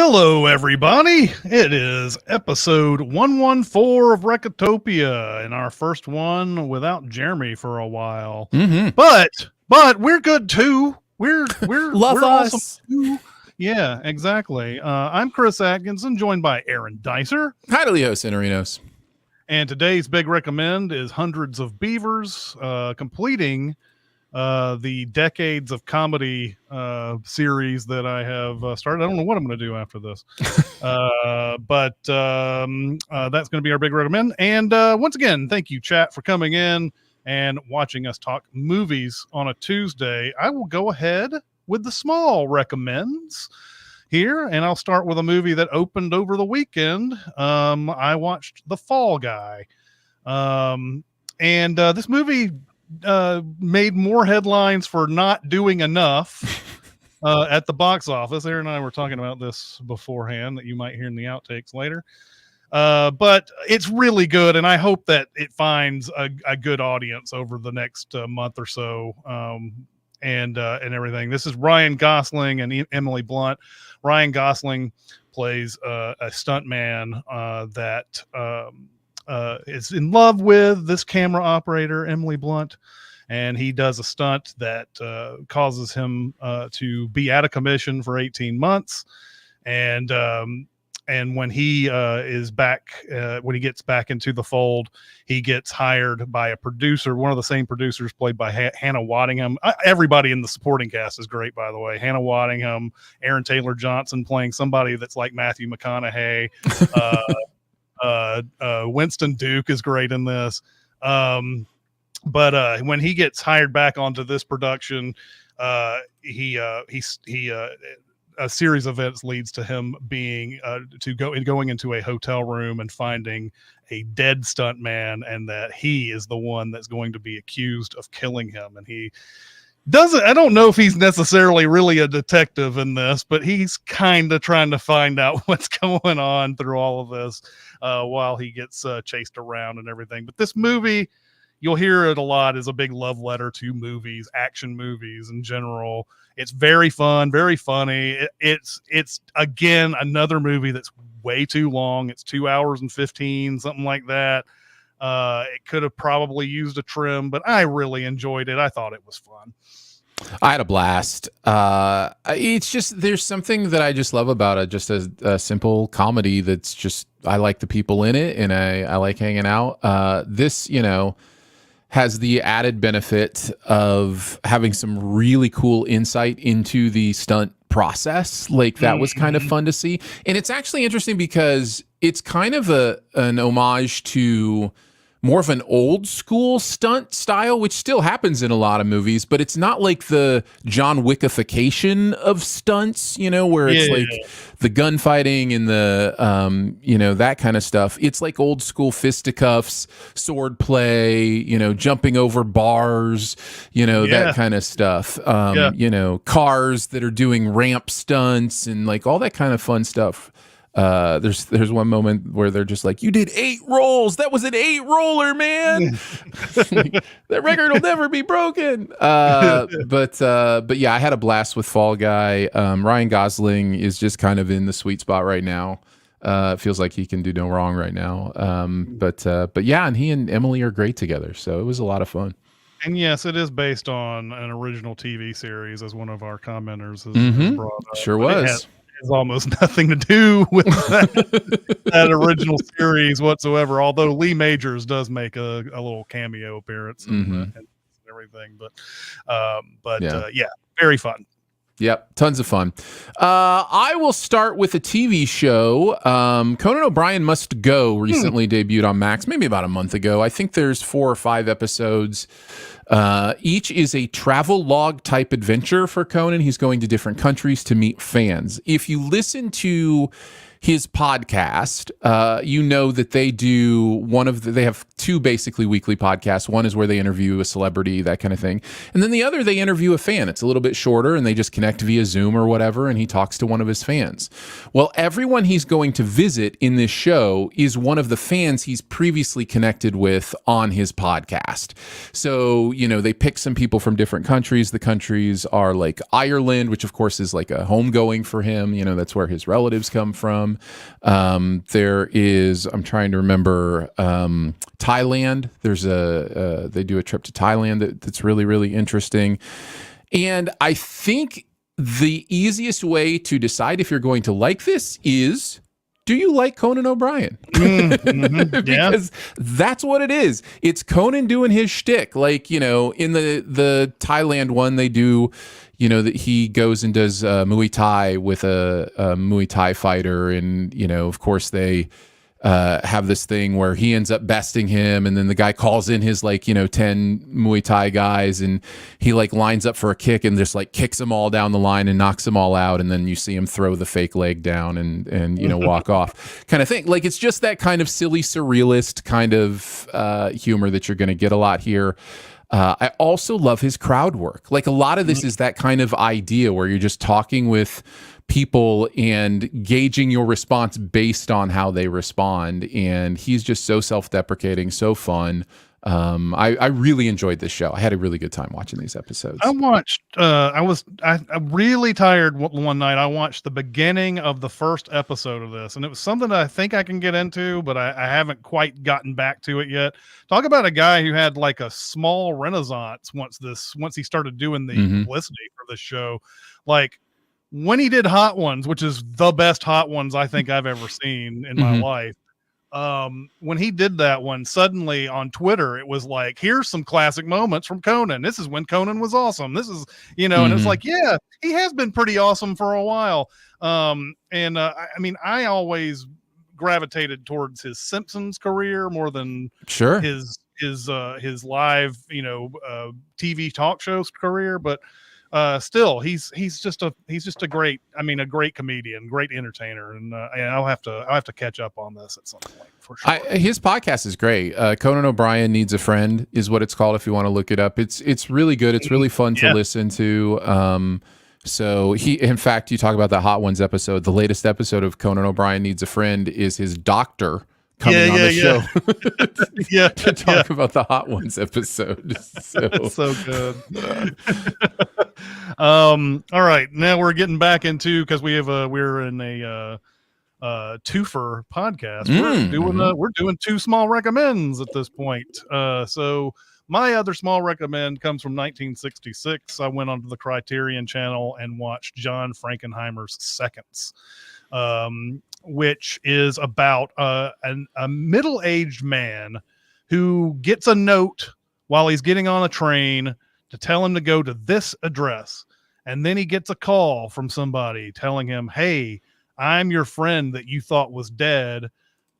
Hello, everybody. It is episode 114 of Recotopia, and our first one without Jeremy for a while. Mm-hmm. But we're good too. We're Love we're us. awesome too. Yeah, exactly. I'm Chris Atkinson, joined by Aaron Dicer, Hi to Leo Cinerinos. and today's big recommend is Hundreds of Beavers, completing the Decades of Comedy series that I have started. I don't know what I'm going to do after this, but that's going to be our big recommend. And once again, thank you, chat, for coming in and watching us talk movies on a Tuesday. I will go ahead with the small recommends here, and I'll start with a movie that opened over the weekend. I watched The Fall Guy, and this movie made more headlines for not doing enough at the box office. Aaron and I were talking about this beforehand that you might hear in the outtakes later. But it's really good, and I hope that it finds a good audience over the next month or so, and everything. This is Ryan Gosling and Emily Blunt. Ryan Gosling plays a stuntman that is in love with this camera operator, Emily Blunt, and he does a stunt that causes him to be out of commission for 18 months. And when he is back, when he gets back into the fold, he gets hired by a producer, one of the same producers played by Hannah Waddingham. Everybody in the supporting cast is great, by the way. Hannah Waddingham, Aaron Taylor Johnson playing somebody that's like Matthew McConaughey. Winston Duke is great in this. But when he gets hired back onto this production, a series of events leads to him being going into a hotel room and finding a dead stunt man, and that he is the one that's going to be accused of killing him. And he doesn't, I don't know if he's necessarily really a detective in this, but he's kind of trying to find out what's going on through all of this while he gets chased around and everything. But this movie, you'll hear it a lot, is a big love letter to movies, action movies in general. It's very fun, very funny. It's again another movie that's way too long. It's 2 hours and 15, something like that. It could have probably used a trim, but I really enjoyed it. I thought it was fun. I had a blast. It's just, there's something that I just love about it. Just a simple comedy that's just, I like the people in it, and I like hanging out. This, has the added benefit of having some really cool insight into the stunt process. Like that was kind of fun to see. And it's actually interesting because it's kind of an homage to more of an old school stunt style, which still happens in a lot of movies, but it's not like the John Wickification of stunts, where it's like the gunfighting and the, that kind of stuff. It's like old school fisticuffs, sword play, jumping over bars, that kind of stuff. Cars that are doing ramp stunts and like all that kind of fun stuff. There's one moment where they're just like, you did 8 rolls. That was an 8 roller, man. That record will never be broken. But yeah, I had a blast with Fall Guy. Ryan Gosling is just kind of in the sweet spot right now. It feels like he can do no wrong right now. But yeah, and he and Emily are great together. So it was a lot of fun. And yes, it is based on an original TV series, as one of our commenters has brought up. Sure was. Has almost nothing to do with that original series whatsoever. Although Lee Majors does make a little cameo appearance and everything, but yeah, very fun. Yep, tons of fun. I will start with a TV show. Conan O'Brien Must Go recently debuted on Max, maybe about a month ago. I think there's 4 or 5 episodes. Each is a travel log type adventure for Conan. He's going to different countries to meet fans. If you listen to his podcast, you know that they do they have two basically weekly podcasts. One is where they interview a celebrity, that kind of thing. And then the other, they interview a fan. It's a little bit shorter and they just connect via Zoom or whatever. And he talks to one of his fans. Well, everyone he's going to visit in this show is one of the fans he's previously connected with on his podcast. So, you know, they pick some people from different countries. The countries are like Ireland, which of course is like a homegoing for him. You know, that's where his relatives come from. There is, I'm trying to remember, Thailand. There's they do a trip to Thailand that's really, really interesting. And I think the easiest way to decide if you're going to like this is, do you like Conan O'Brien? Because that's what it is. It's Conan doing his shtick. Like, you know, in the Thailand one, they do, you know, that he goes and does Muay Thai with a Muay Thai fighter. And, you know, of course, they have this thing where he ends up besting him, and then the guy calls in his, like, you know, 10 Muay Thai guys, and he like lines up for a kick and just like kicks them all down the line and knocks them all out, and then you see him throw the fake leg down and you know, walk off kind of thing. Like, it's just that kind of silly surrealist kind of humor that you're going to get a lot here. I also love his crowd work. Like, a lot of this is that kind of idea where you're just talking with people and gauging your response based on how they respond. And he's just so self-deprecating, so fun. I really enjoyed this show. I had a really good time watching these episodes. I watched, I'm really tired one night. I watched the beginning of the first episode of this, and it was something that I think I can get into, but I haven't quite gotten back to it yet. Talk about a guy who had like a small renaissance once he started doing the publicity for this show. Like, when he did Hot Ones, which is the best Hot Ones I think I've ever seen in my life. When he did that one, suddenly on Twitter, it was like, here's some classic moments from Conan. This is when Conan was awesome. This is, you know, and it's like, yeah, he has been pretty awesome for a while. I mean, I always gravitated towards his Simpsons career more than his live, you know, TV talk shows career, but still he's just a great comedian, great entertainer, and I'll have to catch up on this at some point for sure. His podcast is great. Conan O'Brien Needs a Friend is what it's called if you want to look it up. It's really good. It's really fun to listen to. So in fact, you talk about that Hot Ones episode. The latest episode of Conan O'Brien Needs a Friend is his doctor coming on the show to talk about the Hot Ones episode. So good. All right, now we're getting back into, because we're in a twofer podcast. We're doing two small recommends at this point. So my other small recommend comes from 1966. I went onto the Criterion channel and watched John Frankenheimer's Seconds, which is about a middle-aged man who gets a note while he's getting on a train to tell him to go to this address. And then he gets a call from somebody telling him, hey, I'm your friend that you thought was dead.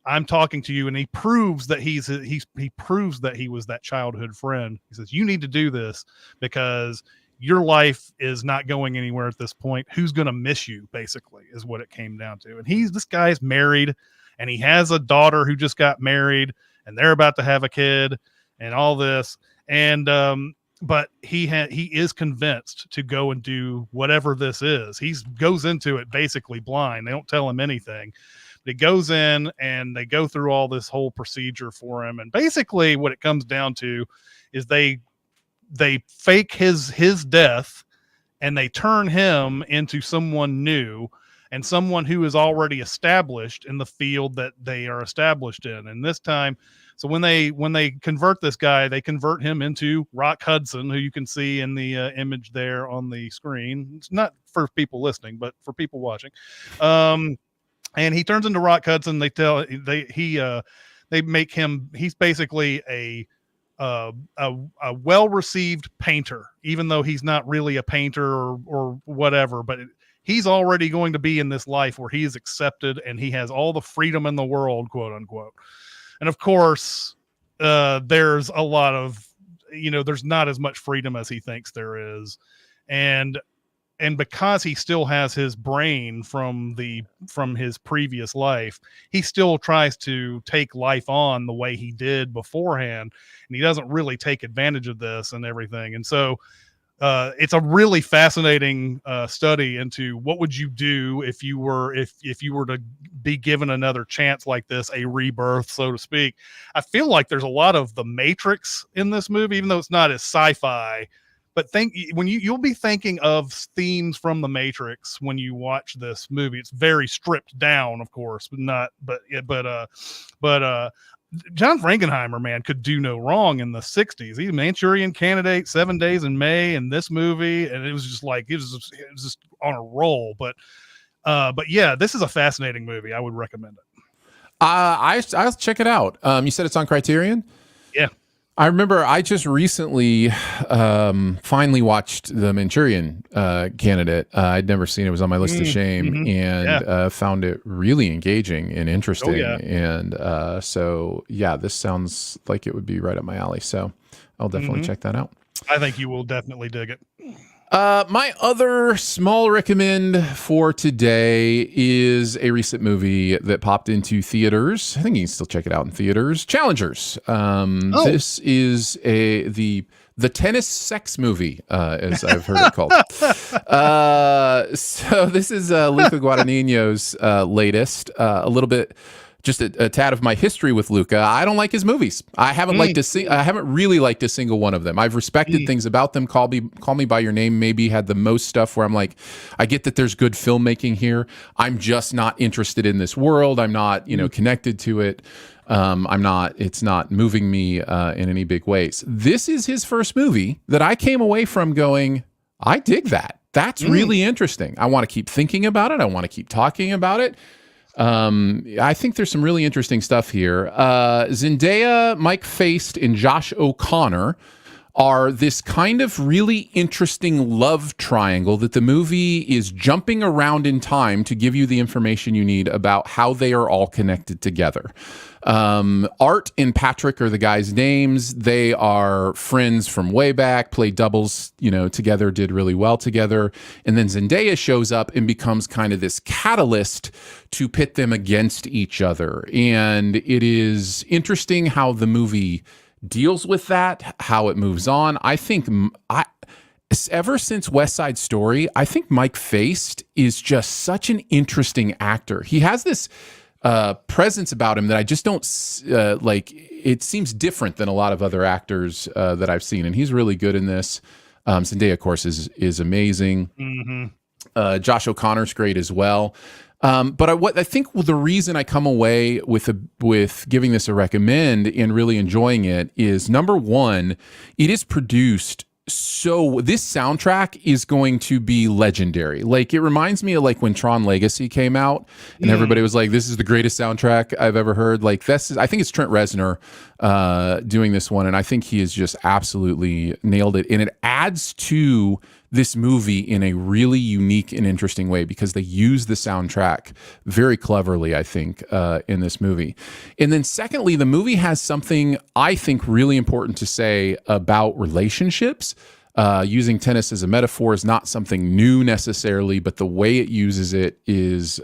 I'm talking to you. And he proves that he proves that he was that childhood friend. He says, you need to do this because your life is not going anywhere at this point. Who's going to miss you, basically, is what it came down to. And this guy's married, and he has a daughter who just got married, and they're about to have a kid and all this. And, but he is convinced to go and do whatever this is. He goes into it basically blind. They don't tell him anything. But he goes in, and they go through all this whole procedure for him. And basically what it comes down to is they fake his death, and they turn him into someone new and someone who is already established in the field that they are established in. And this time, so when they convert this guy, they convert him into Rock Hudson, who you can see in the image there on the screen. It's not for people listening, but for people watching. And he turns into Rock Hudson. They make him, he's basically a well-received painter, even though he's not really a painter or whatever, but he's already going to be in this life where he is accepted and he has all the freedom in the world, quote unquote. And of course, there's a lot of, there's not as much freedom as he thinks there is. And and because he still has his brain from his previous life, he still tries to take life on the way he did beforehand, and he doesn't really take advantage of this and everything. And so it's a really fascinating study into what would you do if you were to be given another chance like this, a rebirth, so to speak. I feel like there's a lot of the Matrix in this movie, even though it's not as sci-fi. But you'll be thinking of themes from the Matrix when you watch this movie. It's very stripped down, of course, but John Frankenheimer, man, could do no wrong in the 60s. He's Manchurian Candidate, 7 Days in May, in this movie, and it was just on a roll. But yeah, this is a fascinating movie. I would recommend it. I'll check it out. You said it's on Criterion? Yeah. I remember I just recently finally watched the Manchurian Candidate. I'd never seen it. It was on my list of shame, and found it really engaging and interesting. Oh, yeah. And so, yeah, this sounds like it would be right up my alley. So I'll definitely check that out. I think you will definitely dig it. My other small recommend for today is a recent movie that popped into theaters. I think you can still check it out in theaters. Challengers. This is the tennis sex movie, as I've heard it called. So this is Luca Guadagnino's latest. A little bit. Just a tad of my history with Luca. I don't like his movies. I haven't I haven't really liked a single one of them. I've respected things about them. Call Me by Your Name maybe had the most stuff where I'm like, I get that there's good filmmaking here. I'm just not interested in this world. I'm not, connected to it. It's not moving me in any big ways. This is his first movie that I came away from going, I dig that. That's really interesting. I want to keep thinking about it. I want to keep talking about it. I think there's some really interesting stuff here. Zendaya, Mike Faist, and Josh O'Connor are this kind of really interesting love triangle that the movie is jumping around in time to give you the information you need about how they are all connected together. Art and Patrick are the guys' names. They are friends from way back, played doubles, together, did really well together. And then Zendaya shows up and becomes kind of this catalyst to pit them against each other. And it is interesting how the movie deals with that, how it moves on. I think ever since West Side Story, I think Mike Faist is just such an interesting actor. He has this presence about him that I just don't like. It seems different than a lot of other actors that I've seen, and he's really good in this. Zendaya, of course, is amazing. Josh O'Connor's great as well. But I think the reason I come away with giving this a recommend and really enjoying it is, number one, it is produced. So this soundtrack is going to be legendary. Like, it reminds me of like when Tron Legacy came out and everybody was like, this is the greatest soundtrack I've ever heard. Like, I think it's Trent Reznor doing this one. And I think he has just absolutely nailed it. And it adds to this movie in a really unique and interesting way because they use the soundtrack very cleverly, I think, in this movie. And then secondly, the movie has something I think really important to say about relationships. Using tennis as a metaphor is not something new necessarily, but the way it uses it is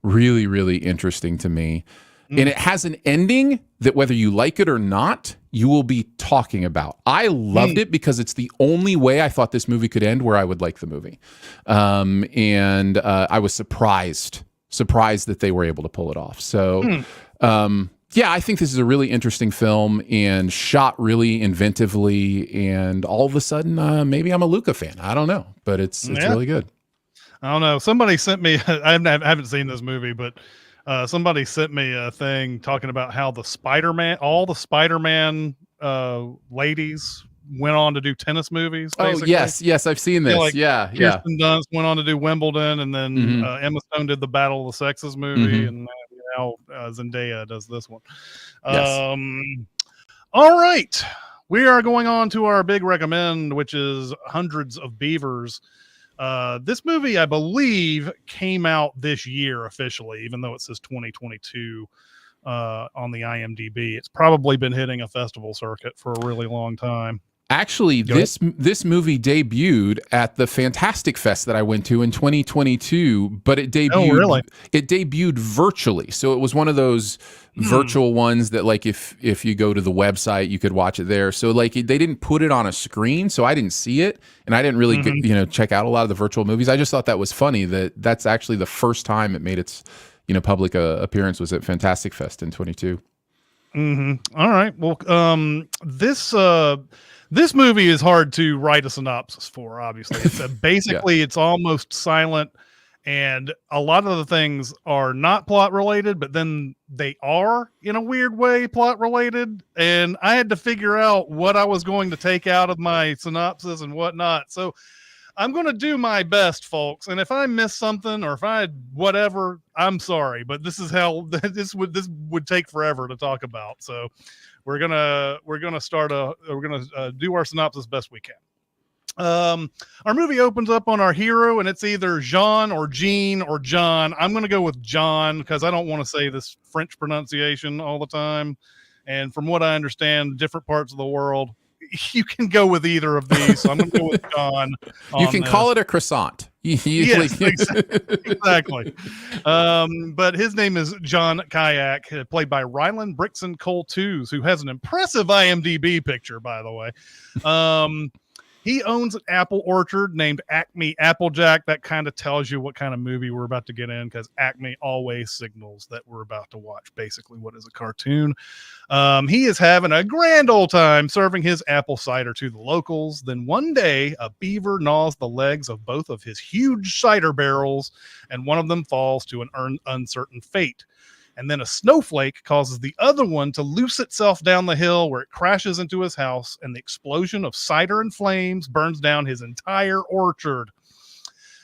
really, really interesting to me. And it has an ending that, whether you like it or not, you will be talking about. I loved it because it's the only way I thought this movie could end where I would like the movie. And I was surprised that they were able to pull it off. So, yeah, I think this is a really interesting film and shot really inventively. And all of a sudden, maybe I'm a Luca fan. I don't know, but it's really good. I don't know. Somebody sent me, I haven't seen this movie, but somebody sent me a thing talking about how all the Spider-Man ladies went on to do tennis movies. Basically. Oh, yes, I've seen this. Kirsten Dunst went on to do Wimbledon, and then Emma Stone did the Battle of the Sexes movie, and now Zendaya does this one. Yes. All right, we are going on to our big recommend, which is Hundreds of Beavers. This movie, I believe, came out this year officially, even though it says 2022 on the IMDb. It's probably been hitting a festival circuit for a really long time. Actually, this movie debuted at the Fantastic Fest that I went to in 2022, but it debuted virtually. So it was one of those virtual ones that, like, if you go to the website, you could watch it there. So like they didn't put it on a screen, so I didn't see it, and I didn't really check out a lot of the virtual movies. I just thought that was funny that that's actually the first time it made its public appearance was at Fantastic Fest in 22. All right. Well, this movie is hard to write a synopsis for, obviously. It's basically it's almost silent, and a lot of the things are not plot related, but then they are in a weird way plot related. And I had to figure out what I was going to take out of my synopsis and whatnot. So I'm going to do my best, folks. And if I miss something or if I whatever, I'm sorry, but this is how this would take forever to talk about. So we're gonna do our synopsis best we can. Our movie opens up on our hero, and it's either Jean or Jean or John. I'm gonna go with John because I don't want to say this French pronunciation all the time. And from what I understand, different parts of the world, you can go with either of these. So I'm gonna go with John. You can call it a croissant. Yes, exactly. But his name is John Kayak, played by Ryland Brixton Cole-Tews, who has an impressive IMDb picture, by the way. He owns an apple orchard named Acme Applejack. That kind of tells you what kind of movie we're about to get in, because Acme always signals that we're about to watch basically what is a cartoon. He is having a grand old time serving his apple cider to the locals. Then one day, a beaver gnaws the legs of both of his huge cider barrels, and one of them falls to an uncertain fate. And then a snowflake causes the other one to loose itself down the hill, where it crashes into his house, and the explosion of cider and flames burns down his entire orchard.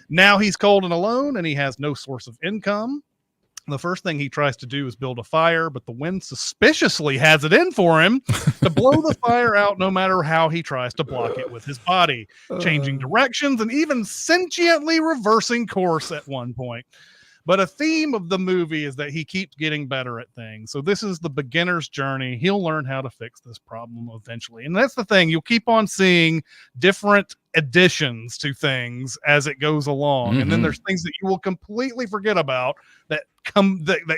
Now he's cold and alone, and he has no source of income. The first thing he tries to do is build a fire, but the wind suspiciously has it in for him to blow the fire out no matter how he tries to block it with his body, changing directions and even sentiently reversing course at one point. But a theme of the movie is that he keeps getting better at things. So this is the beginner's journey. He'll learn how to fix this problem eventually. And that's the thing. You'll keep on seeing different additions to things as it goes along. And then there's things that you will completely forget about that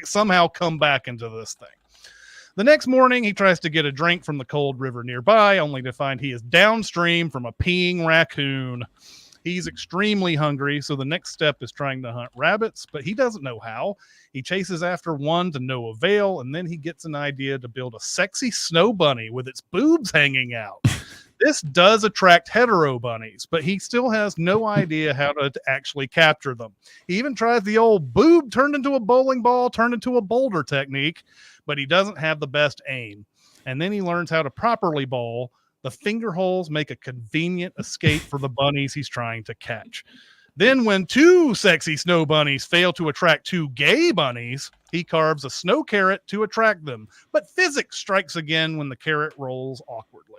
somehow come back into this thing. The next morning, he tries to get a drink from the cold river nearby, only to find he is downstream from a peeing raccoon. He's extremely hungry, so the next step is trying to hunt rabbits, but he doesn't know how. He chases after one to no avail, and then he gets an idea to build a sexy snow bunny with its boobs hanging out. This does attract hetero bunnies, but he still has no idea how to actually capture them. He even tries the old boob turned into a bowling ball, turned into a boulder technique, but he doesn't have the best aim. And then he learns how to properly bowl. The finger holes make a convenient escape for the bunnies he's trying to catch. Then when two sexy snow bunnies fail to attract two gay bunnies, he carves a snow carrot to attract them. But physics strikes again when the carrot rolls awkwardly.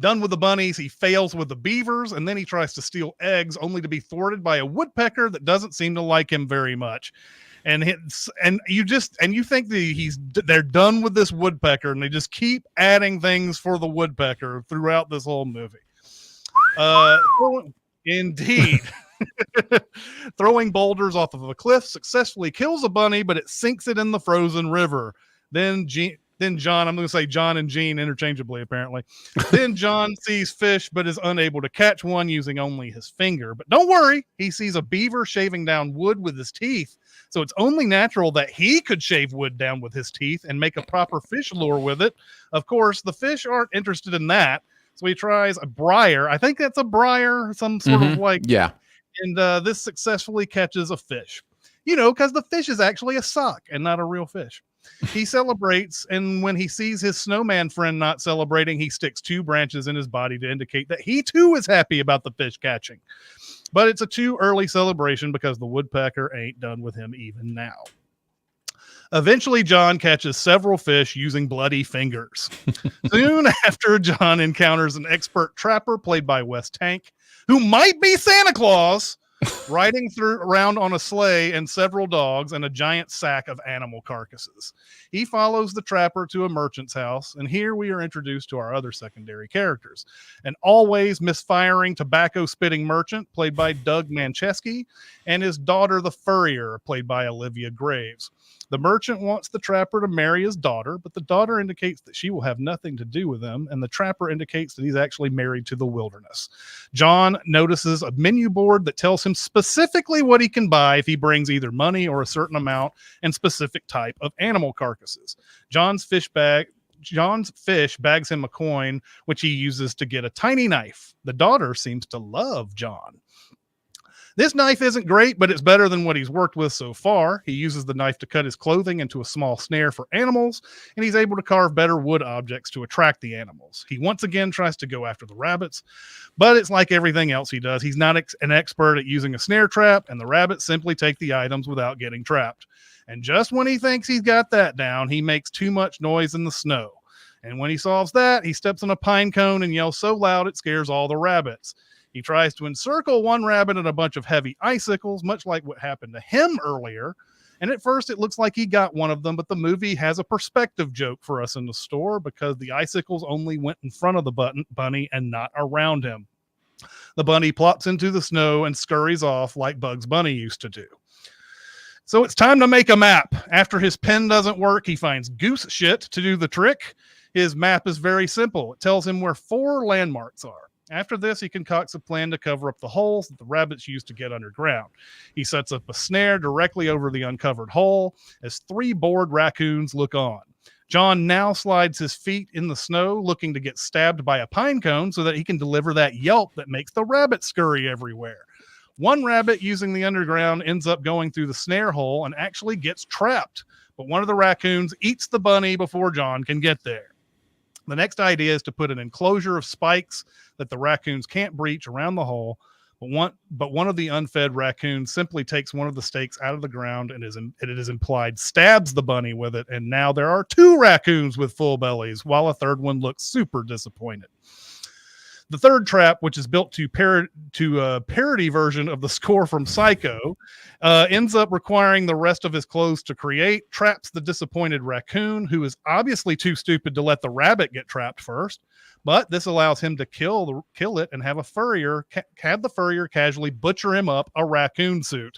Done with the bunnies, he fails with the beavers, and then he tries to steal eggs only to be thwarted by a woodpecker that doesn't seem to like him very much. And you think that they're done with this woodpecker, and they just keep adding things for the woodpecker throughout this whole movie. Indeed. Throwing boulders off of a cliff successfully kills a bunny, but it sinks it in the frozen river. Then John, I'm going to say John and Jean interchangeably, apparently. Then John sees fish, but is unable to catch one using only his finger. But don't worry, he sees a beaver shaving down wood with his teeth. So it's only natural that he could shave wood down with his teeth and make a proper fish lure with it. Of course, the fish aren't interested in that. So he tries a briar. I think that's a briar, some sort of like. Yeah. And this successfully catches a fish. Because the fish is actually a sock and not a real fish. He celebrates, and when he sees his snowman friend not celebrating, he sticks two branches in his body to indicate that he too is happy about the fish catching. But it's a too early celebration because the woodpecker ain't done with him even now. Eventually, John catches several fish using bloody fingers. Soon after, John encounters an expert trapper played by Wes Tank, who might be Santa Claus, riding around on a sleigh and several dogs and a giant sack of animal carcasses. He follows the trapper to a merchant's house, and here we are introduced to our other secondary characters. An always misfiring tobacco-spitting merchant, played by Doug Mancheski, and his daughter, the furrier, played by Olivia Graves. The merchant wants the trapper to marry his daughter, but the daughter indicates that she will have nothing to do with him, and the trapper indicates that he's actually married to the wilderness. John notices a menu board that tells him specifically what he can buy if he brings either money or a certain amount and specific type of animal carcasses. John's fish bags him a coin, which he uses to get a tiny knife. The daughter seems to love John. This knife isn't great, but it's better than what he's worked with so far. He uses the knife to cut his clothing into a small snare for animals, and he's able to carve better wood objects to attract the animals. He once again tries to go after the rabbits, but it's like everything else he does. He's not an expert at using a snare trap, and the rabbits simply take the items without getting trapped. And just when he thinks he's got that down, he makes too much noise in the snow. And when he solves that, he steps on a pine cone and yells so loud it scares all the rabbits. He tries to encircle one rabbit in a bunch of heavy icicles, much like what happened to him earlier. And at first it looks like he got one of them, but the movie has a perspective joke for us in the store because the icicles only went in front of the bunny and not around him. The bunny plops into the snow and scurries off like Bugs Bunny used to do. So it's time to make a map. After his pen doesn't work, he finds goose shit to do the trick. His map is very simple. It tells him where 4 landmarks are. After this, he concocts a plan to cover up the holes that the rabbits use to get underground. He sets up a snare directly over the uncovered hole as 3 bored raccoons look on. John now slides his feet in the snow, looking to get stabbed by a pine cone so that he can deliver that yelp that makes the rabbit scurry everywhere. One rabbit using the underground ends up going through the snare hole and actually gets trapped, but one of the raccoons eats the bunny before John can get there. The next idea is to put an enclosure of spikes that the raccoons can't breach around the hole, but one of the unfed raccoons simply takes one of the stakes out of the ground and it is implied stabs the bunny with it, and now there are 2 raccoons with full bellies, while a third one looks super disappointed. The third trap, which is built to a parody version of the score from Psycho, ends up requiring the rest of his clothes to create, traps the disappointed raccoon, who is obviously too stupid to let the rabbit get trapped first. But this allows him to kill it and have the furrier casually butcher him up a raccoon suit.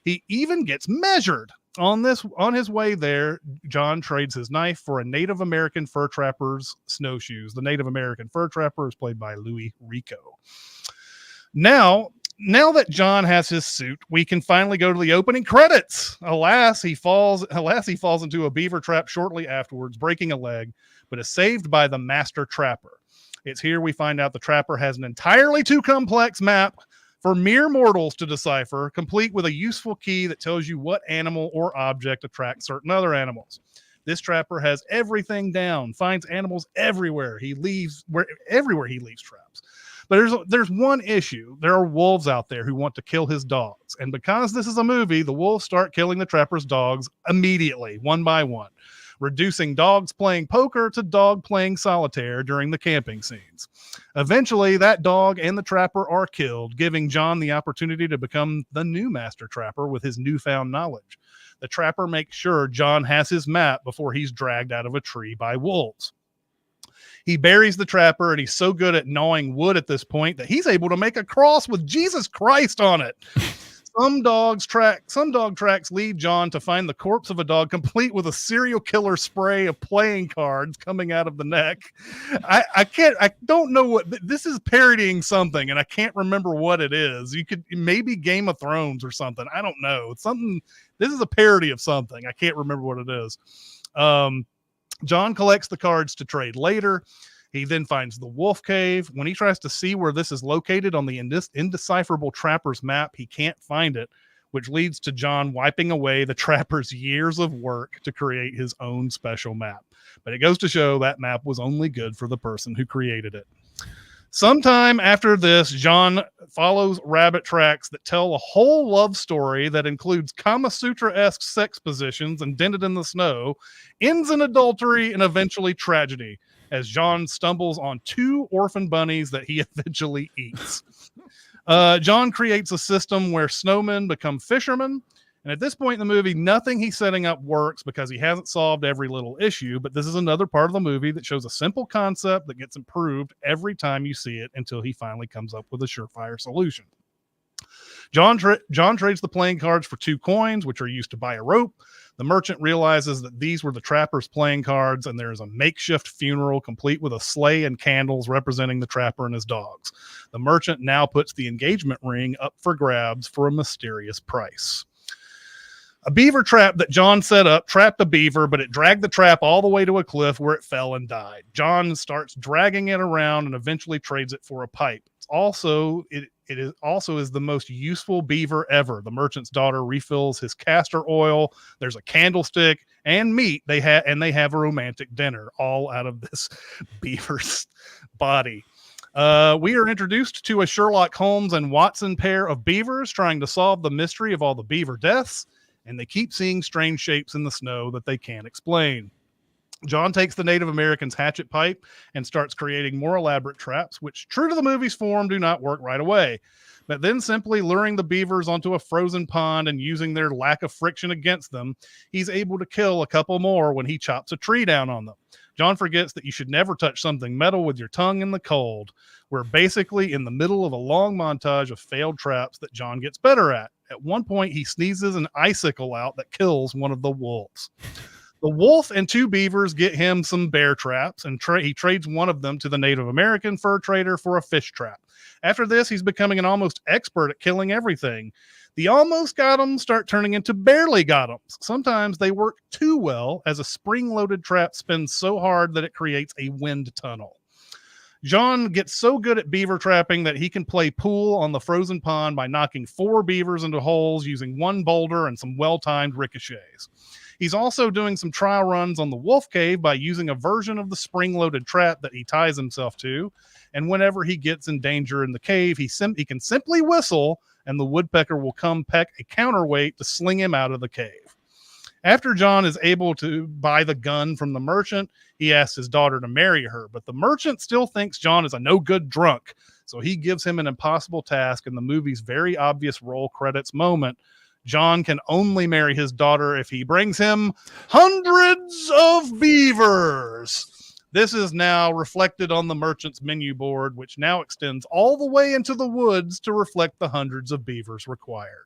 He even gets measured. On his way there, John trades his knife for a Native American fur trapper's snowshoes. The Native American fur trapper is played by Louis Rico. Now that John has his suit, we can finally go to the opening credits. Alas, he falls into a beaver trap shortly afterwards, breaking a leg, but is saved by the master trapper. It's here we find out the trapper has an entirely too complex map for mere mortals to decipher, complete with a useful key that tells you what animal or object attracts certain other animals. This trapper has everything down, finds animals everywhere he leaves traps. But there's one issue. There are wolves out there who want to kill his dogs. And because this is a movie, the wolves start killing the trapper's dogs immediately, one by one, reducing dogs playing poker to dog playing solitaire during the camping scenes. Eventually, that dog and the trapper are killed, giving John the opportunity to become the new master trapper with his newfound knowledge. The trapper makes sure John has his map before he's dragged out of a tree by wolves. He buries the trapper, and he's so good at gnawing wood at this point that he's able to make a cross with Jesus Christ on it. Some dog tracks lead John to find the corpse of a dog complete with a serial killer spray of playing cards coming out of the neck. I don't know what this is, parodying something, and I can't remember what it is. You could maybe Game of Thrones or something. I don't know. It's something. This is a parody of something. I can't remember what it is. John collects the cards to trade later. He then finds the wolf cave. When he tries to see where this is located on the indecipherable trapper's map, he can't find it, which leads to John wiping away the trapper's years of work to create his own special map. But it goes to show that map was only good for the person who created it. Sometime after this, John follows rabbit tracks that tell a whole love story that includes Kama Sutra-esque sex positions indented in the snow, ends in adultery, and eventually tragedy, as John stumbles on 2 orphan bunnies that he eventually eats. John creates a system where snowmen become fishermen. And at this point in the movie, nothing he's setting up works because he hasn't solved every little issue. But this is another part of the movie that shows a simple concept that gets improved every time you see it until he finally comes up with a surefire solution. John trades the playing cards for 2 coins, which are used to buy a rope. The merchant realizes that these were the trapper's playing cards, and there is a makeshift funeral complete with a sleigh and candles representing the trapper and his dogs. The merchant now puts the engagement ring up for grabs for a mysterious price. A beaver trap that John set up trapped a beaver, but it dragged the trap all the way to a cliff where it fell and died. John starts dragging it around and eventually trades it for a pipe. It is the most useful beaver ever. The merchant's daughter refills his castor oil. There's a candlestick and meat. They have a romantic dinner, all out of this beaver's body. We are introduced to a Sherlock Holmes and Watson pair of beavers trying to solve the mystery of all the beaver deaths, and they keep seeing strange shapes in the snow that they can't explain. John takes the Native Americans' hatchet pipe and starts creating more elaborate traps, which, true to the movie's form, do not work right away. But then simply luring the beavers onto a frozen pond and using their lack of friction against them, he's able to kill a couple more when he chops a tree down on them. John forgets that you should never touch something metal with your tongue in the cold. We're basically in the middle of a long montage of failed traps that John gets better at. At one point, he sneezes an icicle out that kills one of the wolves. The wolf and 2 beavers get him some bear traps, and he trades one of them to the Native American fur trader for a fish trap. After this, he's becoming an almost expert at killing everything. The almost got 'em start turning into barely got 'ems. Sometimes they work too well, as a spring-loaded trap spins so hard that it creates a wind tunnel. John gets so good at beaver trapping that he can play pool on the frozen pond by knocking 4 beavers into holes using 1 boulder and some well-timed ricochets. He's also doing some trial runs on the wolf cave by using a version of the spring-loaded trap that he ties himself to. And whenever he gets in danger in the cave, he can simply whistle, and the woodpecker will come peck a counterweight to sling him out of the cave. After John is able to buy the gun from the merchant, he asks his daughter to marry her. But the merchant still thinks John is a no-good drunk, so he gives him an impossible task in the movie's very obvious roll credits moment. John can only marry his daughter if he brings him hundreds of beavers. This is now reflected on the merchant's menu board, which now extends all the way into the woods to reflect the hundreds of beavers required.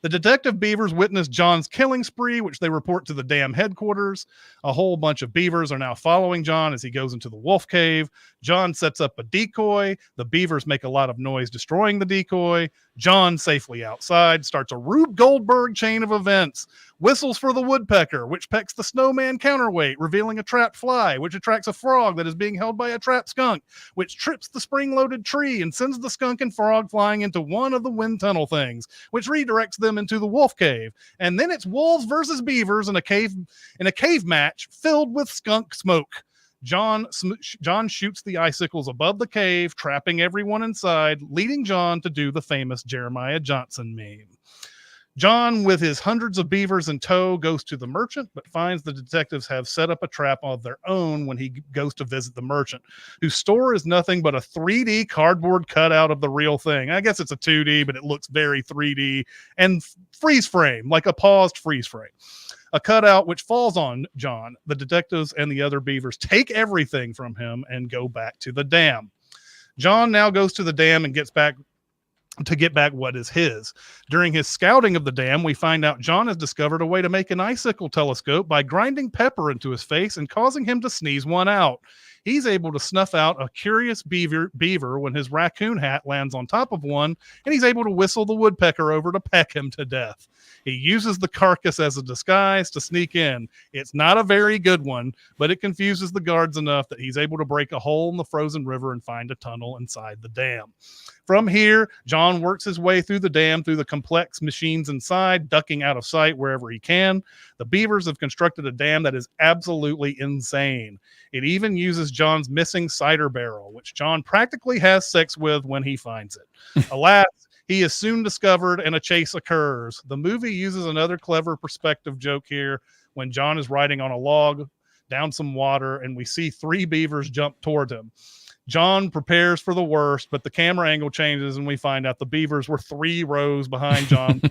The detective beavers witness John's killing spree, which they report to the dam headquarters. A whole bunch of beavers are now following John as he goes into the wolf cave. John sets up a decoy. The beavers make a lot of noise destroying the decoy. John, safely outside, starts a Rube Goldberg chain of events. Whistles for the woodpecker, which pecks the snowman counterweight, revealing a trapped fly, which attracts a frog that is being held by a trapped skunk, which trips the spring-loaded tree and sends the skunk and frog flying into one of the wind tunnel things, which redirects them into the wolf cave. And then it's wolves versus beavers in a cave match filled with skunk smoke. John shoots the icicles above the cave, trapping everyone inside, leading John to do the famous Jeremiah Johnson meme. John, with his hundreds of beavers in tow, goes to the merchant, but finds the detectives have set up a trap of their own when he goes to visit the merchant, whose store is nothing but a 3D cardboard cutout of the real thing. I guess it's a 2D, but it looks very 3D and freeze frame, like a paused freeze frame. A cutout which falls on John. The detectives and the other beavers take everything from him and go back to the dam. John now goes to the dam and get back what is his. During his scouting of the dam, we find out John has discovered a way to make an icicle telescope by grinding pepper into his face and causing him to sneeze one out. He's able to snuff out a curious beaver when his raccoon hat lands on top of one, and he's able to whistle the woodpecker over to peck him to death. He uses the carcass as a disguise to sneak in. It's not a very good one, but it confuses the guards enough that he's able to break a hole in the frozen river and find a tunnel inside the dam. From here, John works his way through the dam through the complex machines inside, ducking out of sight wherever he can. The beavers have constructed a dam that is absolutely insane. It even uses John's missing cider barrel, which John practically has sex with when he finds it. Alas, he is soon discovered and a chase occurs. The movie uses another clever perspective joke here when John is riding on a log down some water and we see 3 beavers jump toward him. John prepares for the worst, but the camera angle changes and we find out the beavers were 3 rows behind John.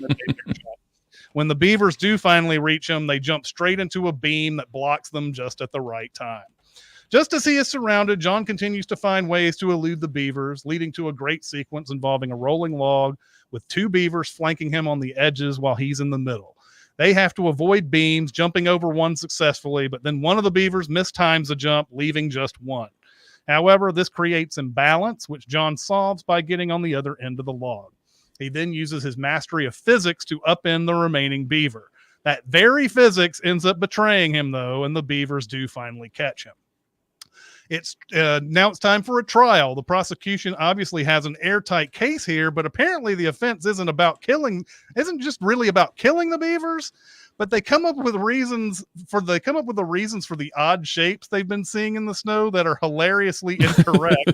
When the beavers do finally reach him, they jump straight into a beam that blocks them just at the right time. Just as he is surrounded, John continues to find ways to elude the beavers, leading to a great sequence involving a rolling log with 2 beavers flanking him on the edges while he's in the middle. They have to avoid beams, jumping over one successfully, but then one of the beavers mistimes the jump, leaving just one. However, this creates imbalance, which John solves by getting on the other end of the log. He then uses his mastery of physics to upend the remaining beaver. That very physics ends up betraying him, though, and the beavers do finally catch him. Now it's time for a trial. The prosecution obviously has an airtight case here, but apparently the offense isn't just really about killing the beavers, but they come up with the reasons for the odd shapes they've been seeing in the snow that are hilariously incorrect.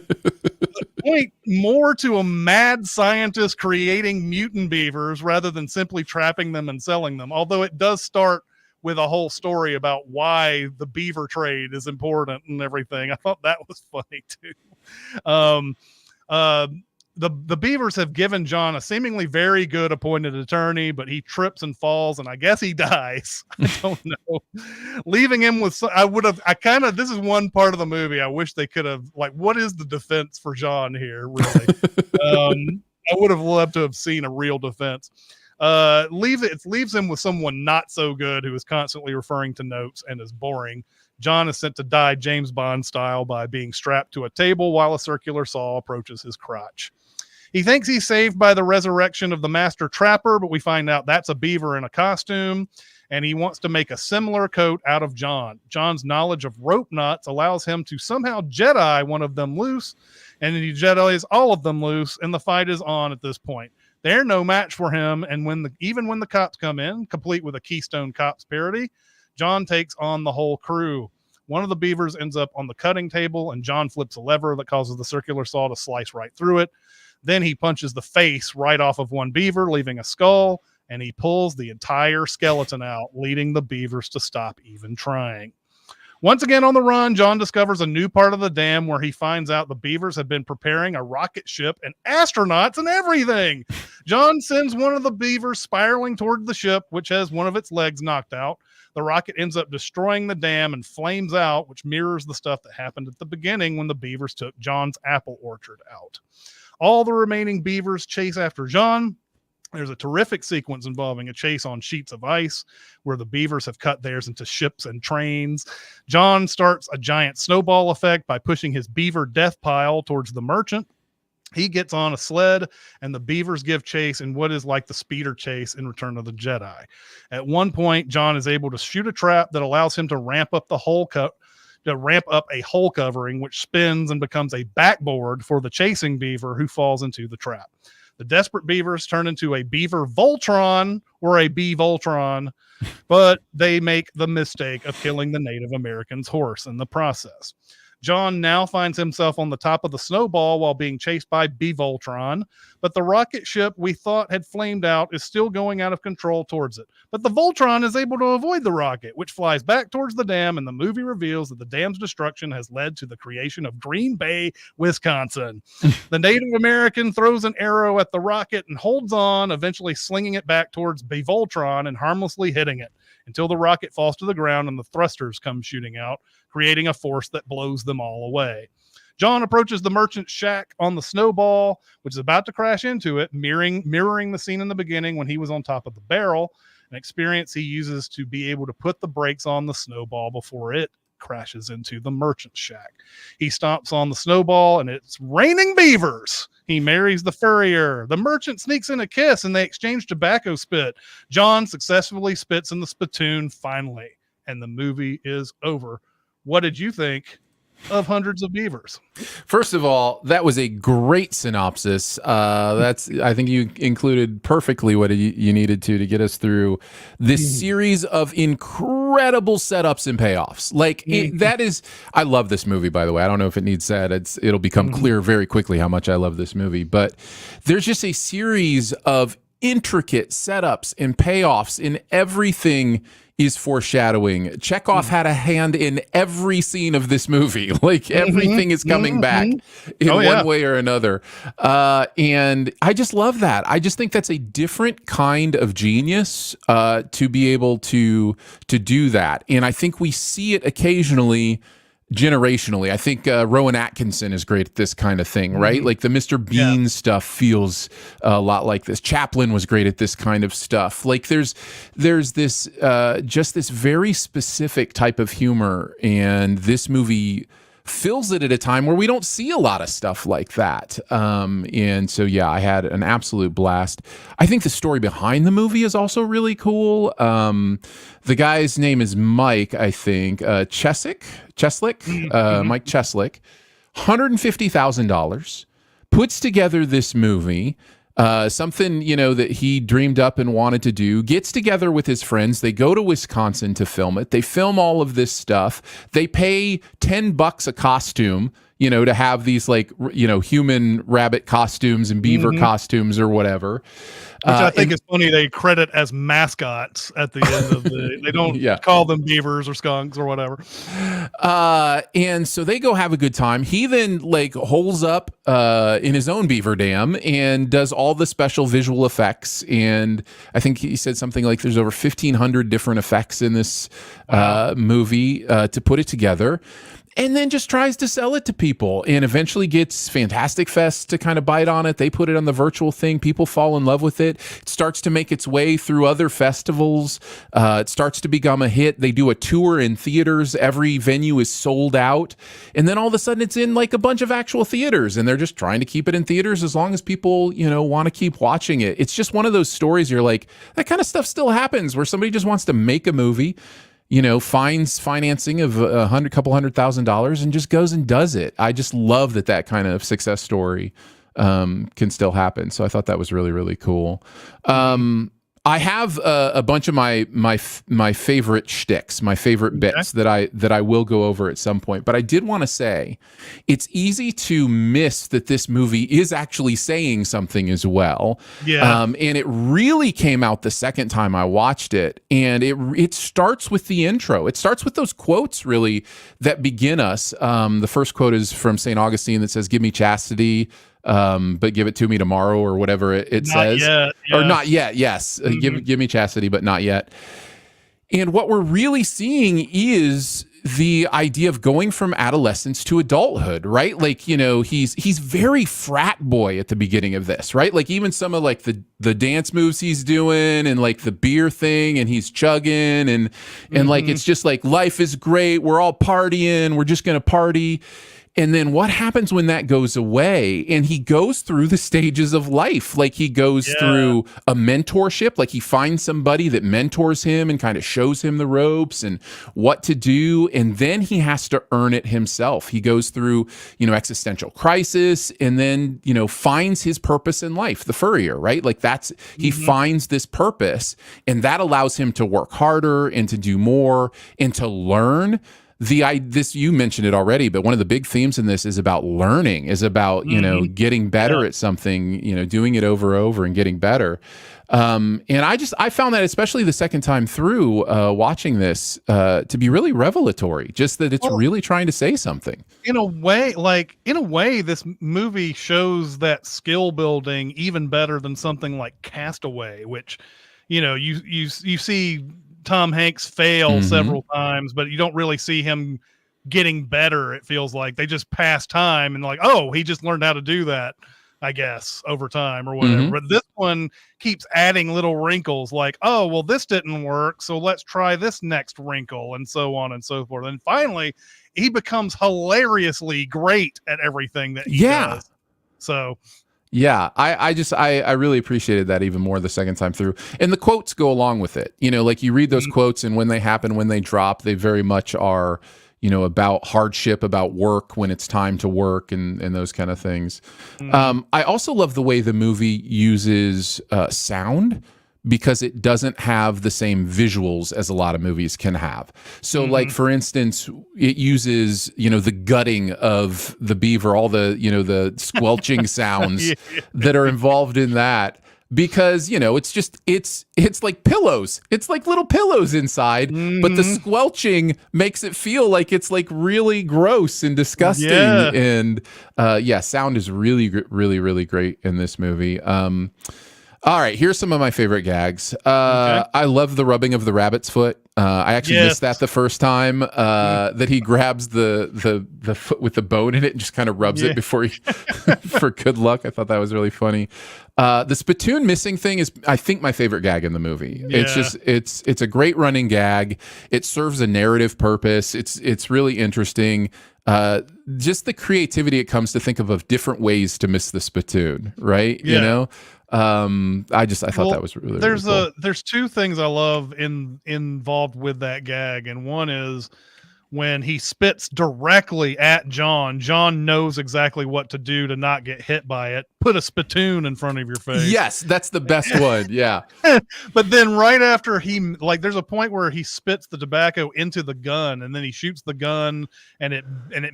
Point more to a mad scientist creating mutant beavers rather than simply trapping them and selling them. Although it does start with a whole story about why the beaver trade is important and everything. I thought that was funny too. The Beavers have given John a seemingly very good appointed attorney, but he trips and falls, and I guess he dies. I don't know. Leaving him with, this is one part of the movie I wish they could have, what is the defense for John here, really? I would have loved to have seen a real defense. Leaves him with someone not so good who is constantly referring to notes and is boring. John is sent to die James Bond style by being strapped to a table while a circular saw approaches his crotch. He thinks he's saved by the resurrection of the master trapper, but we find out that's a beaver in a costume, and he wants to make a similar coat out of John. John's knowledge of rope knots allows him to somehow Jedi one of them loose, and he Jedis all of them loose, and the fight is on at this point. They're no match for him, and even when the cops come in, complete with a Keystone Cops parody, John takes on the whole crew. One of the beavers ends up on the cutting table, and John flips a lever that causes the circular saw to slice right through it. Then he punches the face right off of one beaver, leaving a skull, and he pulls the entire skeleton out, leading the beavers to stop even trying. Once again on the run, John discovers a new part of the dam where he finds out the beavers have been preparing a rocket ship and astronauts and everything. John sends one of the beavers spiraling toward the ship, which has one of its legs knocked out. The rocket ends up destroying the dam and flames out, which mirrors the stuff that happened at the beginning when the beavers took John's apple orchard out. All the remaining beavers chase after John. There's a terrific sequence involving a chase on sheets of ice where the beavers have cut theirs into ships and trains. John starts a giant snowball effect by pushing his beaver death pile towards the merchant. He gets on a sled, and the beavers give chase in what is like the speeder chase in Return of the Jedi. At one point, John is able to shoot a trap that allows him to ramp up a hole covering, which spins and becomes a backboard for the chasing beaver who falls into the trap. The desperate beavers turn into a beaver Voltron or a bee Voltron, but they make the mistake of killing the Native American's horse in the process. John now finds himself on the top of the snowball while being chased by Beavoltron, but the rocket ship we thought had flamed out is still going out of control towards it. But the Voltron is able to avoid the rocket, which flies back towards the dam, and the movie reveals that the dam's destruction has led to the creation of Green Bay, Wisconsin. The Native American throws an arrow at the rocket and holds on, eventually slinging it back towards Beavoltron and harmlessly hitting it until the rocket falls to the ground and the thrusters come shooting out, creating a force that blows them all away. John approaches the merchant's shack on the snowball, which is about to crash into it, mirroring the scene in the beginning when he was on top of the barrel, an experience he uses to be able to put the brakes on the snowball before it crashes into the merchant's shack. He stomps on the snowball, and it's raining beavers. He marries the furrier. The merchant sneaks in a kiss, and they exchange tobacco spit. John successfully spits in the spittoon finally, and the movie is over. What did you think of Hundreds of Beavers? First of all, that was a great synopsis. I think you included perfectly what you needed to get us through this series of incredible setups and payoffs. I love this movie, by the way. I don't know if it needs said. It'll become clear very quickly how much I love this movie, but there's just a series of intricate setups and payoffs in everything is foreshadowing. Chekhov had a hand in every scene of this movie. Like everything is coming back in one way or another. And I just love that. I just think that's a different kind of genius to be able to do that. And I think we see it occasionally generationally. I think Rowan Atkinson is great at this kind of thing, right? Like the Mr. Bean stuff feels a lot like this. Chaplin was great at this kind of stuff. Like there's this just this very specific type of humor, and this movie fills it at a time where we don't see a lot of stuff like that. And so, yeah, I had an absolute blast. I think the story behind the movie is also really cool. The guy's name is Mike, I think, Cheslick, Mike Cheslick, $150,000, puts together this movie, something, that he dreamed up and wanted to do, gets together with his friends. They go to Wisconsin to film it. They film all of this stuff. They pay $10 a costume, to have these human rabbit costumes and beaver costumes or whatever. Which I think is funny. They credit as mascots at the end of they don't call them beavers or skunks or whatever. And so they go have a good time. He then holes up in his own beaver dam and does all the special visual effects. And I think he said something like there's over 1,500 different effects in this movie to put it together. And then just tries to sell it to people and eventually gets Fantastic Fest to kind of bite on it. They put it on the virtual thing. People fall in love with it. It starts to make its way through other festivals. It starts to become a hit. They do a tour in theaters. Every venue is sold out. And then all of a sudden it's in a bunch of actual theaters, and they're just trying to keep it in theaters as long as people, want to keep watching it. It's just one of those stories you're like, that kind of stuff still happens where somebody just wants to make a movie, finds financing of couple $100,000 and just goes and does it. I just love that kind of success story can still happen. So I thought that was really, really cool. I have a bunch of my favorite shticks, my favorite bits that I will go over at some point. But I did want to say, it's easy to miss that this movie is actually saying something as well. Yeah. And it really came out the second time I watched it, and it starts with the intro. It starts with those quotes really that begin us. The first quote is from St. Augustine that says, "Give me chastity, but give it to me tomorrow," or whatever it says. Yet, yeah. Or not yet, yes. Give me chastity, but not yet. And what we're really seeing is the idea of going from adolescence to adulthood, right? He's very frat boy at the beginning of this, right? Even some of the dance moves he's doing and the beer thing, and he's chugging and it's just life is great. We're all partying. We're just going to party. And then what happens when that goes away? And he goes through the stages of life. He goes through a mentorship. He finds somebody that mentors him and kind of shows him the ropes and what to do. And then he has to earn it himself. He goes through, existential crisis, and then, finds his purpose in life, the furrier, right? He finds this purpose, and that allows him to work harder and to do more and to learn. You mentioned it already, but one of the big themes in this is about learning, is about, getting better at something, doing it over and getting better. And I found that, especially the second time through watching this, to be really revelatory, just that it's really trying to say something. In a way, this movie shows that skill building even better than something like Castaway, which, you see Tom Hanks fail several times, but you don't really see him getting better. It feels like they just pass time and he just learned how to do that, I guess, over time or whatever. But this one keeps adding little wrinkles this didn't work, so let's try this next wrinkle, and so on and so forth. And finally, he becomes hilariously great at everything that he does. So yeah, I really appreciated that even more the second time through. And the quotes go along with it. You read those quotes, and when they happen, when they drop, they very much are, about hardship, about work when it's time to work, and those kind of things. I also love the way the movie uses sound, because it doesn't have the same visuals as a lot of movies can have. So for instance, it uses, the gutting of the beaver, all the, the squelching sounds that are involved in that. because it's like pillows. It's like little pillows inside, but the squelching makes it feel like it's like really gross and disgusting. Yeah. And sound is really, really, really great in this movie. All right, here's some of my favorite gags. I love the rubbing of the rabbit's foot. I actually missed that the first time that he grabs the foot with the bone in it and just kind of rubs it before he for good luck. I thought that was really funny. The spittoon missing thing is, I think, my favorite gag in the movie. It's a great running gag. It serves a narrative purpose. It's really interesting. Just the creativity it comes to think of different ways to miss the spittoon, right? You know. I thought that was really cool. There's two things I love involved with that gag, and one is when he spits directly at John. John knows exactly what to do to not get hit by it. Put a spittoon in front of your face. Yes, that's the best one. Yeah. But then right after there's a point where he spits the tobacco into the gun, and then he shoots the gun, and it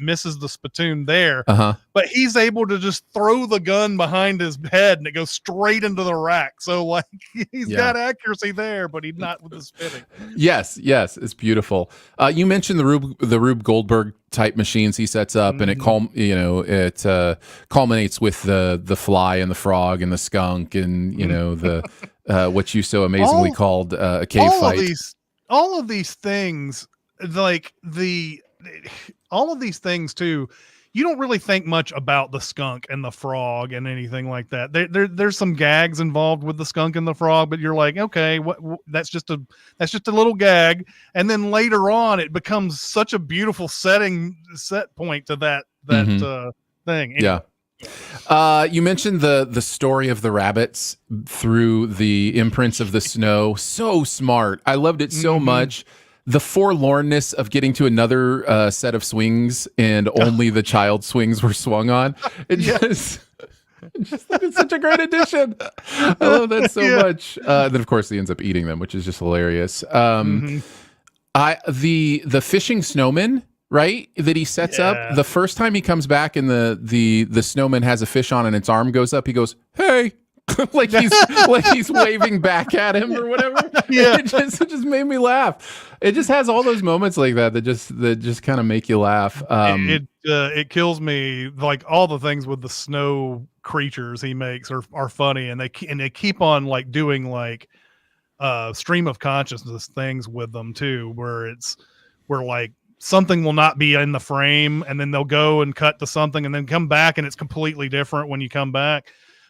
misses the spittoon there. But he's able to just throw the gun behind his head, and it goes straight into the rack. So like he's got accuracy there, but he's not with the spitting. Yes, it's beautiful. You mentioned the Rube Goldberg type machines he sets up, and it culminates with the fly and the frog and the skunk and the what you so amazingly called a cave fight. All of these things, like all of these things too. You don't really think much about the skunk and the frog and anything like that. There's some gags involved with the skunk and the frog, but you're like, okay, that's just a little gag. And then later on, it becomes such a beautiful set point to that thing. Anyway. Yeah. You mentioned the story of the rabbits through the imprints of the snow. So smart. I loved it so much. The forlornness of getting to another set of swings and only the child swings were swung on. It's such a great addition. I love that so much. Then of course he ends up eating them, which is just hilarious. The fishing snowman, right, that he sets up. The first time he comes back and the snowman has a fish on and its arm goes up, he goes, "Hey." like he's waving back at him or whatever. It just made me laugh. It just has all those moments like that just kind of make you laugh. It kills me. Like all the things with the snow creatures he makes are funny, and they keep on like doing like stream of consciousness things with them too, where like something will not be in the frame, and then they'll go and cut to something and then come back and it's completely different when you come back.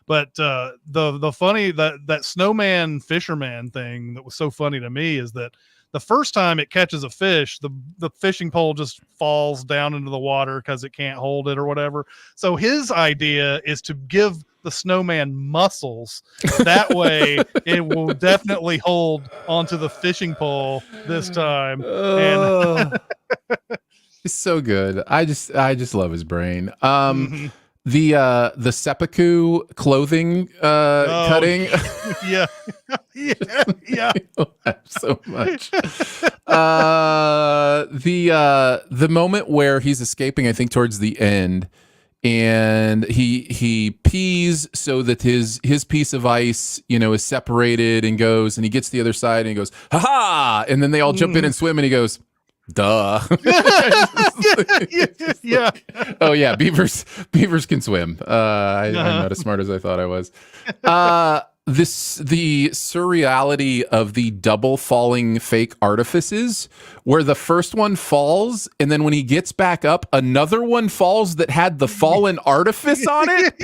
But the funny that snowman fisherman thing that was so funny to me is that the first time it catches a fish, the fishing pole just falls down into the water because it can't hold it or whatever. So his idea is to give the snowman muscles. That way it will definitely hold onto the fishing pole this time. And it's so good. I just love his brain. The seppuku clothing cutting. Yeah. So much. The moment where he's escaping, I think towards the end, and he pees so that his piece of ice, is separated and goes, and he gets to the other side and he goes, "Ha ha!" And then they all jump in and swim, and he goes, "Duh." Yeah. Oh yeah, beavers can swim. I'm not as smart as I thought I was. The surreality of the double falling fake artifices, where the first one falls and then when he gets back up, another one falls that had the fallen artifice on it,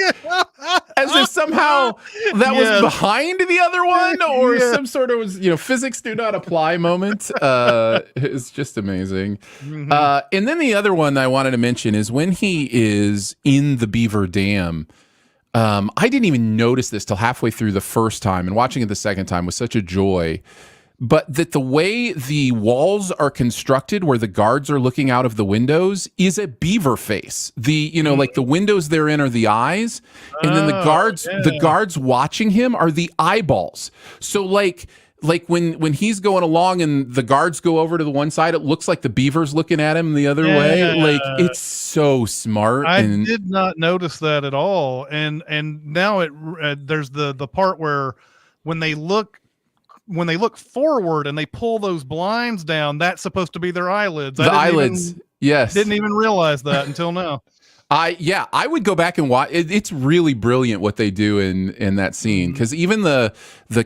as if somehow that was behind the other one, or some sort of physics do not apply moment. It's just amazing. And then the other one I wanted to mention is when he is in the beaver dam. I didn't even notice this till halfway through the first time, and watching it the second time was such a joy. But that the way the walls are constructed, where the guards are looking out of the windows, is a beaver face. Like the windows they're in are the eyes, and then the guards watching him are the eyeballs. So like like when he's going along and the guards go over to the one side, it looks like the beaver's looking at him the other way. Like, it's so smart. I And did not notice that at all. And now there's the part where when they look forward and they pull those blinds down, that's supposed to be their eyelids. the eyelids. Yes. Didn't even realize that until now. I would go back and watch. It's really brilliant what they do in that scene, because even the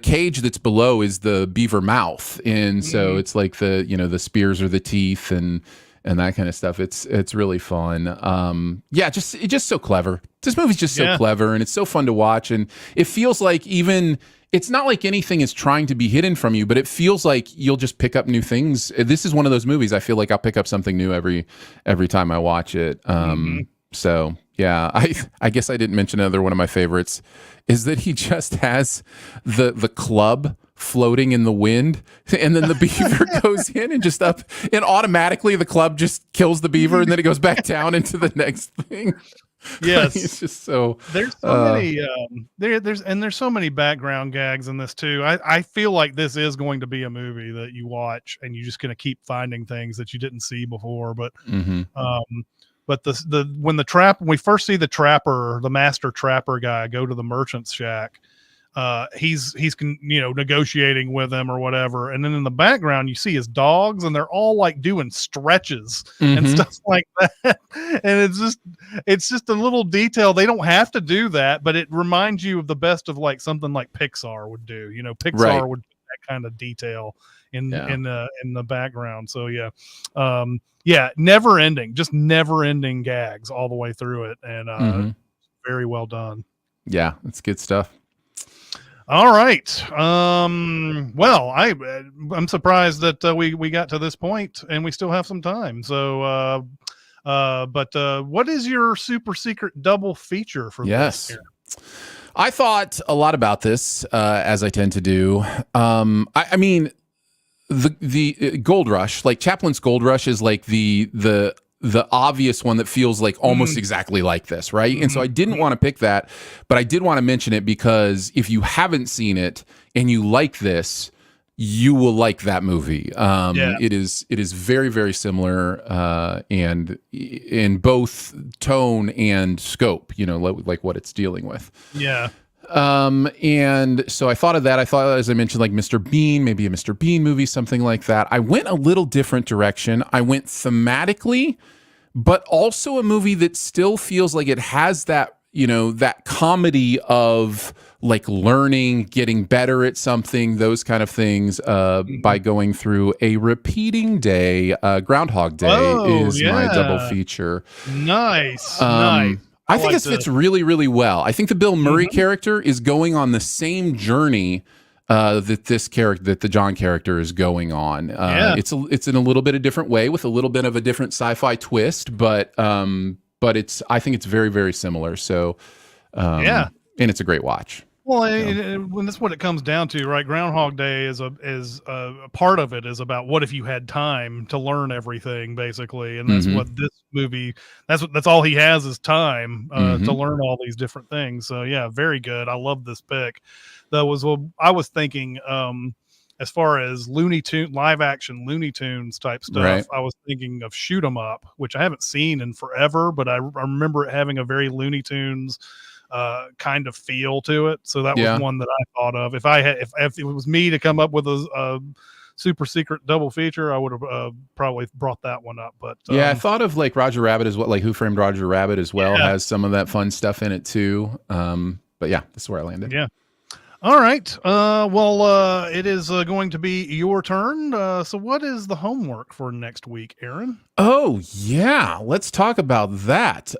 cage that's below is the beaver mouth, and so it's like the spears or the teeth and that kind of stuff. It's really fun. It's just so clever. This movie's just so clever, and it's so fun to watch, and it feels like it's not like anything is trying to be hidden from you, but it feels like you'll just pick up new things. This is one of those movies I feel like I'll pick up something new every time I watch it. So yeah, I guess I didn't mention another one of my favorites is that he just has the club floating in the wind, and then the beaver goes in and just up, and automatically the club just kills the beaver, and then it goes back down into the next thing. Yes, it's just so there's so many there's so many background gags in this too. I feel like this is going to be a movie that you watch and you're just going to keep finding things that you didn't see before. But but when we first see the master trapper guy go to the merchant's shack, he's negotiating with him or whatever, and then in the background you see his dogs, and they're all like doing stretches and stuff like that. And it's just a little detail. They don't have to do that, but it reminds you of the best of like something like Pixar would do. Pixar would do that kind of detail in the background. So never ending gags all the way through it, and very well done. Yeah, it's good stuff. All right. Well, I'm surprised that we got to this point and we still have some time. So but what is your super secret double feature for this here? I thought a lot about this, as I tend to do. I mean, the Gold Rush, like Chaplin's Gold Rush, is like the obvious one that feels like almost exactly like this, right? And so I didn't want to pick that, but I did want to mention it because if you haven't seen it and you like this, you will like that movie. It is very, very similar, and in both tone and scope, like what it's dealing with. Yeah. And so I thought of that. I thought, as I mentioned, like Mr. Bean, maybe a Mr. Bean movie, something like that. I went a little different direction. I went thematically, but also a movie that still feels like it has that, that comedy of like learning, getting better at something, those kind of things, by going through a repeating day. Groundhog Day is my double feature. Nice. I think this fits really, really well. I think the Bill Murray character is going on the same journey that the John character is going on. It's in a little bit of different way with a little bit of a different sci-fi twist, but I think it's very, very similar. So and it's a great watch. Well, when that's what it comes down to, right? Groundhog Day is a part of it is about what if you had time to learn everything, basically, and that's what this movie. That's all he has is time to learn all these different things. So yeah, very good. I love this pick. I was thinking as far as live action Looney Tunes type stuff. Right. I was thinking of Shoot 'Em Up, which I haven't seen in forever, but I remember it having a very Looney Tunes kind of feel to it. So that was one that I thought of. If it was me to come up with a super secret double feature, I would have probably brought that one up. But I thought of like Roger Rabbit as well, like Who Framed Roger Rabbit as well, has some of that fun stuff in it too. But yeah, this is where I landed. Yeah. All right. Well, it is going to be your turn. So what is the homework for next week, Aaron? Oh, yeah. Let's talk about that.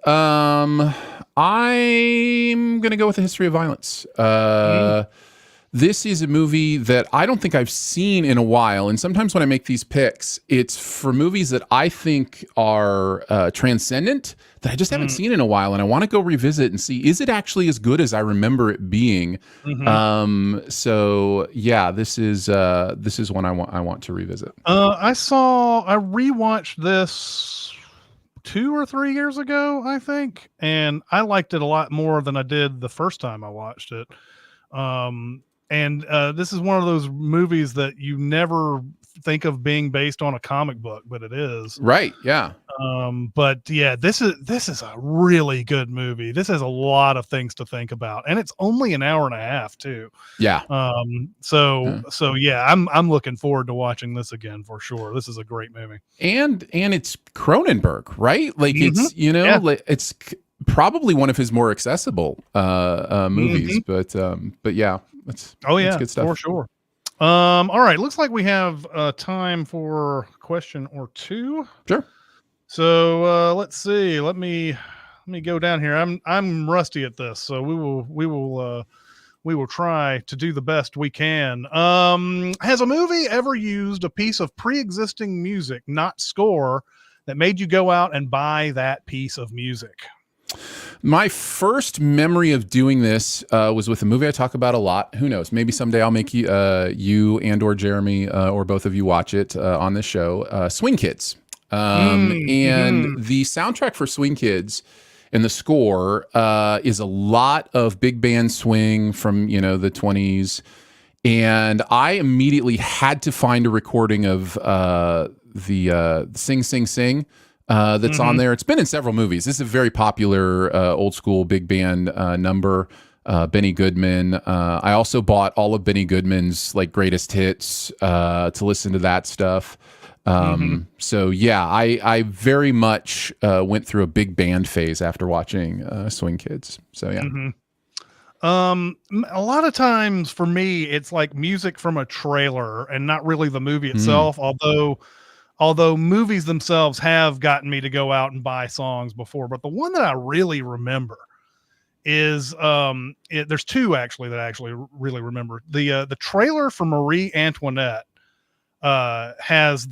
I'm going to go with The History of Violence. This is a movie that I don't think I've seen in a while. And sometimes when I make these picks, it's for movies that I think are transcendent that I just haven't seen in a while. And I want to go revisit and see, is it actually as good as I remember it being? So yeah, this is one I want to revisit. I rewatched this 2 or 3 years ago, I think. And I liked it a lot more than I did the first time I watched it. this is one of those movies that you never think of being based on a comic book, but it is. Right. Yeah. But yeah, this is a really good movie. This has a lot of things to think about, and it's only an hour and a half too. Yeah. So yeah, I'm looking forward to watching this again for sure. This is a great movie. And it's Cronenberg, right? Like it's, like it's probably one of his more accessible movies, but yeah, it's good stuff for sure. All right, looks like we have time for a question or two. Sure. So let's see. Let me go down here. I'm rusty at this, so we will try to do the best we can. Has a movie ever used a piece of pre-existing music, not score, that made you go out and buy that piece of music? My first memory of doing this was with a movie I talk about a lot. Who knows? Maybe someday I'll make you and or Jeremy or both of you watch it on this show. Swing Kids. And the soundtrack for Swing Kids and the score is a lot of big band swing from, the 20s. And I immediately had to find a recording of the Sing, Sing, Sing that's on there. It's been in several movies. This is a very popular old school big band number. Benny Goodman. I also bought all of Benny Goodman's like greatest hits to listen to that stuff. So yeah, I very much went through a big band phase after watching Swing Kids. So yeah. A lot of times for me, it's like music from a trailer and not really the movie itself. Although movies themselves have gotten me to go out and buy songs before, but the one that I really remember is there's two actually that I actually really remember. The trailer for Marie Antoinette has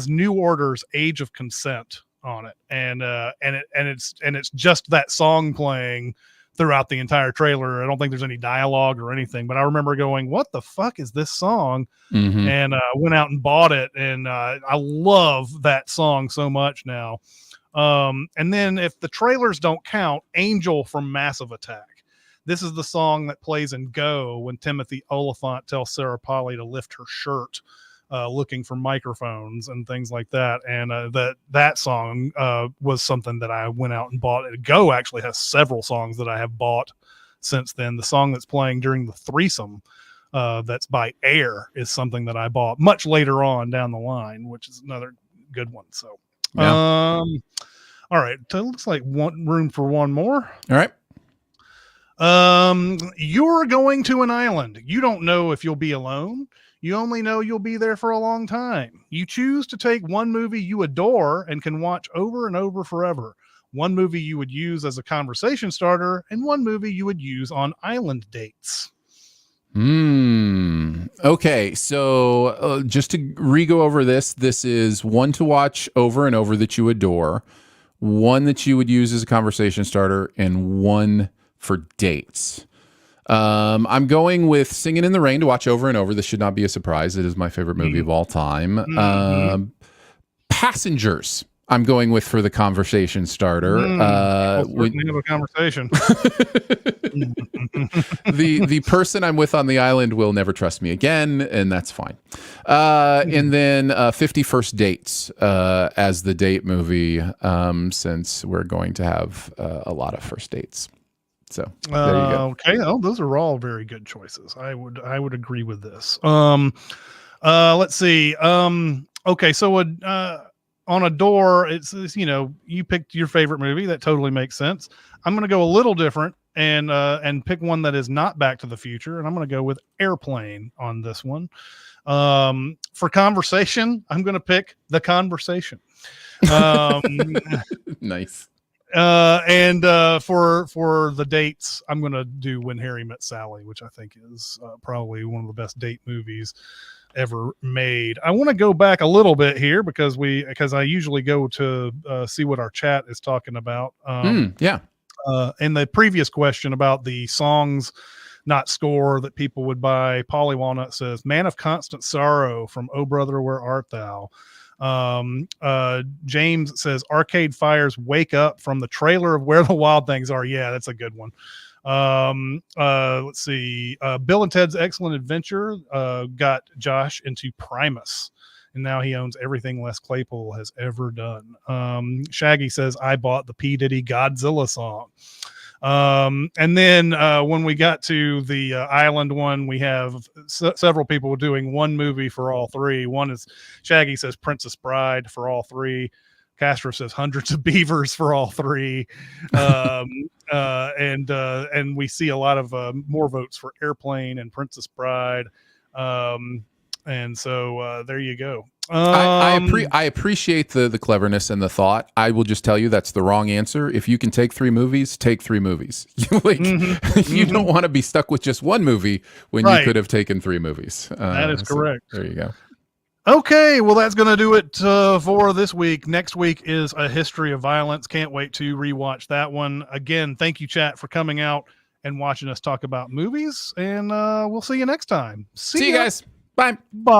New Order's Age of Consent on it, and it's just that song playing throughout the entire trailer. I don't think there's any dialogue or anything, but I remember going, what the fuck is this song? And went out and bought it, and I love that song so much now. And then if the trailers don't count, Angel from Massive Attack. This is the song that plays in Go when Timothy Oliphant tells Sarah Polley to lift her shirt, looking for microphones and things like that. And that song was something that I went out and bought. Go actually has several songs that I have bought since then. The song that's playing during the threesome, that's by Air, is something that I bought much later on down the line, which is another good one. So, yeah. All right. So it looks like room for one more. All right. You're going to an island. You don't know if you'll be alone. You only know you'll be there for a long time. You choose to take one movie you adore and can watch over and over forever. One movie you would use as a conversation starter, and one movie you would use on island dates. Okay, so just to re-go over this is one to watch over and over that you adore, one that you would use as a conversation starter, and one for dates. I'm going with Singing in the Rain to watch over and over. This should not be a surprise. It is my favorite movie of all time. Passengers, I'm going with for the conversation starter. We have a conversation. The person I'm with on the island will never trust me again, and that's fine. And then 50 First Dates as the date movie, since we're going to have a lot of first dates. So there you go. Okay. Oh, those are all very good choices. I would agree with this. Let's see. Okay. So on a door, it's you picked your favorite movie. That totally makes sense. I'm going to go a little different and pick one that is not Back to the Future. And I'm going to go with Airplane on this one. For conversation, I'm going to pick The Conversation. Nice. And for the dates, I'm going to do When Harry Met Sally, which I think is probably one of the best date movies ever made. I want to go back a little bit here because I usually go to see what our chat is talking about. Yeah. In the previous question about the songs, not score, that people would buy, Polly Walnut says, Man of Constant Sorrow from Oh Brother, Where Art Thou? James says Arcade Fire's Wake Up from the trailer of Where the Wild Things Are. Yeah, that's a good one. Let's see. Bill and Ted's Excellent Adventure got Josh into Primus, and now he owns everything Les Claypool has ever done. Shaggy says I bought the P. Diddy Godzilla song. And then when we got to the island one, we have several people doing one movie for all three. One is Shaggy says Princess Bride for all three. Castro says Hundreds of Beavers for all three. And we see a lot of more votes for Airplane and Princess Bride. And so there you go. I appreciate the cleverness and the thought. I will just tell you that's the wrong answer. If you can take three movies, take three movies. You don't want to be stuck with just one movie when you could have taken three movies. That is correct. There you go. Okay, well, that's going to do it for this week. Next week is A History of Violence. Can't wait to rewatch that one. Again, thank you, chat, for coming out and watching us talk about movies, and we'll see you next time. See you guys. Bye. Bye.